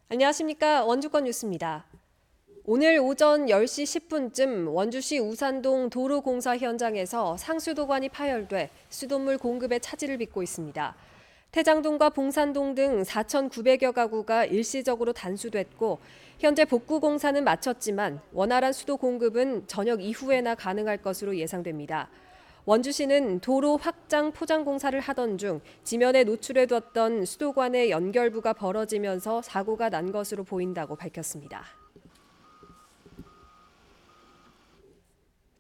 안녕하십니까. 원주권 뉴스입니다. 오늘 오전 10시 10분쯤 원주시 우산동 도로공사 현장에서 상수도관이 파열돼 수돗물 공급에 차질을 빚고 있습니다. 태장동과 봉산동 등 4,900여 가구가 일시적으로 단수됐고 현재 복구 공사는 마쳤지만 원활한 수도 공급은 저녁 이후에나 가능할 것으로 예상됩니다. 원주시는 도로 확장 포장 공사를 하던 중 지면에 노출해뒀던 수도관의 연결부가 벌어지면서 사고가 난 것으로 보인다고 밝혔습니다.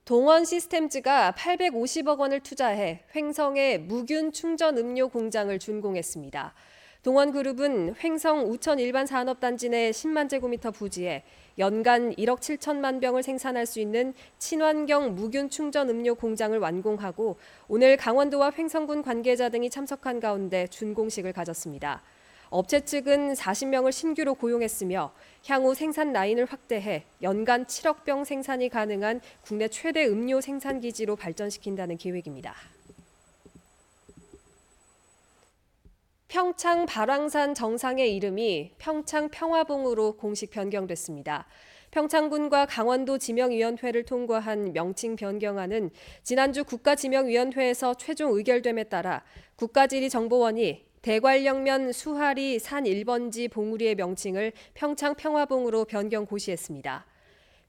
동원 시스템즈가 850억 원을 투자해 횡성에 무균 충전 음료 공장을 준공했습니다. 동원그룹은 횡성 우천 일반 산업단지 내 10만 제곱미터 부지에 연간 1억 7천만 병을 생산할 수 있는 친환경 무균 충전 음료 공장을 완공하고 오늘 강원도와 횡성군 관계자 등이 참석한 가운데 준공식을 가졌습니다. 업체 측은 40명을 신규로 고용했으며 향후 생산 라인을 확대해 연간 7억 병 생산이 가능한 국내 최대 음료 생산 기지로 발전시킨다는 계획입니다. 평창 발왕산 정상의 이름이 평창 평화봉으로 공식 변경됐습니다. 평창군과 강원도 지명위원회를 통과한 명칭 변경안은 지난주 국가지명위원회에서 최종 의결됨에 따라 국가지리정보원이 대관령면 수하리 산 1번지 봉우리의 명칭을 평창 평화봉으로 변경 고시했습니다.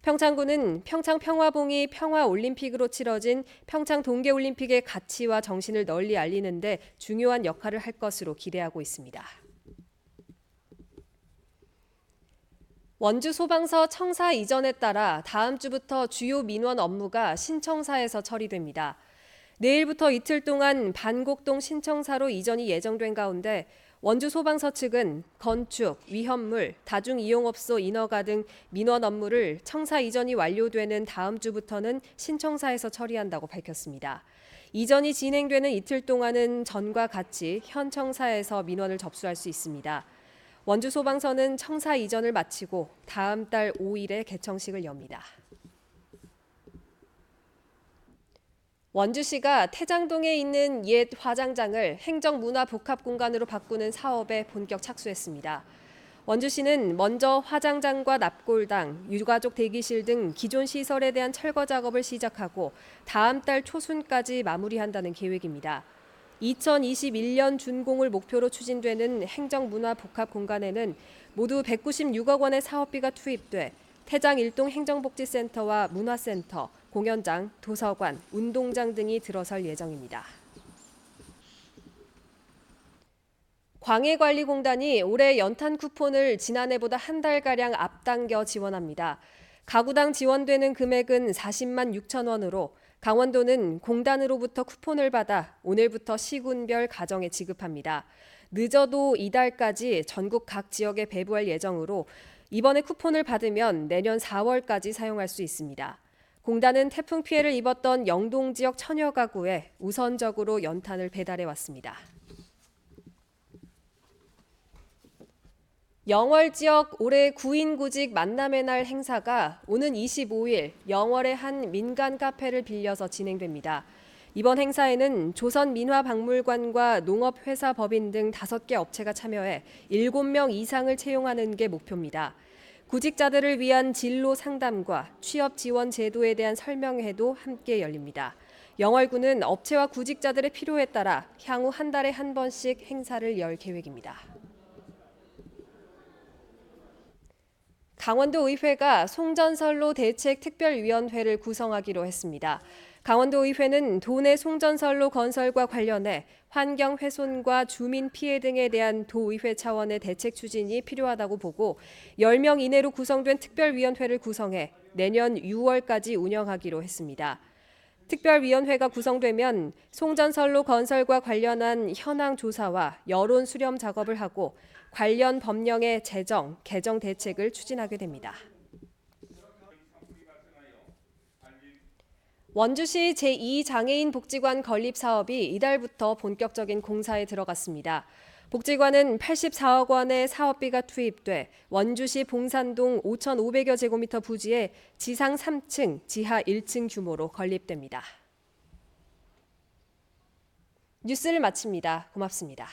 평창군은 평창 평화봉이 평화올림픽으로 치러진 평창 동계올림픽의 가치와 정신을 널리 알리는 데 중요한 역할을 할 것으로 기대하고 있습니다. 원주 소방서 청사 이전에 따라 다음 주부터 주요 민원 업무가 신청사에서 처리됩니다. 내일부터 이틀 동안 반곡동 신청사로 이전이 예정된 가운데 원주 소방서 측은 건축, 위험물, 다중이용업소 인허가 등 민원 업무를 청사 이전이 완료되는 다음 주부터는 신청사에서 처리한다고 밝혔습니다. 이전이 진행되는 이틀 동안은 전과 같이 현 청사에서 민원을 접수할 수 있습니다. 원주 소방서는 청사 이전을 마치고 다음 달 5일에 개청식을 엽니다. 원주시가 태장동에 있는 옛 화장장을 행정문화복합공간으로 바꾸는 사업에 본격 착수했습니다. 원주시는 먼저 화장장과 납골당, 유가족 대기실 등 기존 시설에 대한 철거 작업을 시작하고 다음 달 초순까지 마무리한다는 계획입니다. 2021년 준공을 목표로 추진되는 행정문화복합공간에는 모두 196억 원의 사업비가 투입돼 태장 일동 행정복지센터와 문화센터, 공연장, 도서관, 운동장 등이 들어설 예정입니다. 광해관리공단이 올해 연탄 쿠폰을 지난해보다 한 달가량 앞당겨 지원합니다. 가구당 지원되는 금액은 40만 6천 원으로 강원도는 공단으로부터 쿠폰을 받아 오늘부터 시군별 가정에 지급합니다. 늦어도 이달까지 전국 각 지역에 배부할 예정으로 이번에 쿠폰을 받으면 내년 4월까지 사용할 수 있습니다. 공단은 태풍 피해를 입었던 영동 지역 천여 가구에 우선적으로 연탄을 배달해 왔습니다. 영월 지역 올해 구인구직 만남의 날 행사가 오는 25일 영월의 한 민간 카페를 빌려서 진행됩니다. 이번 행사에는 조선민화박물관과 농업회사 법인 등 5개 업체가 참여해 7명 이상을 채용하는 게 목표입니다. 구직자들을 위한 진로 상담과 취업 지원 제도에 대한 설명회도 함께 열립니다. 영월구는 업체와 구직자들의 필요에 따라 향후 한 달에 한 번씩 행사를 열 계획입니다. 강원도 의회가 송전선로 대책 특별위원회를 구성하기로 했습니다. 강원도 의회는 도내 송전선로 건설과 관련해 환경 훼손과 주민 피해 등에 대한 도의회 차원의 대책 추진이 필요하다고 보고 10명 이내로 구성된 특별위원회를 구성해 내년 6월까지 운영하기로 했습니다. 특별위원회가 구성되면 송전선로 건설과 관련한 현황 조사와 여론 수렴 작업을 하고 관련 법령의 제정, 개정 대책을 추진하게 됩니다. 원주시 제2장애인 복지관 건립 사업이 이달부터 본격적인 공사에 들어갔습니다. 복지관은 84억 원의 사업비가 투입돼 원주시 봉산동 5,500여 제곱미터 부지에 지상 3층, 지하 1층 규모로 건립됩니다. 뉴스를 마칩니다. 고맙습니다.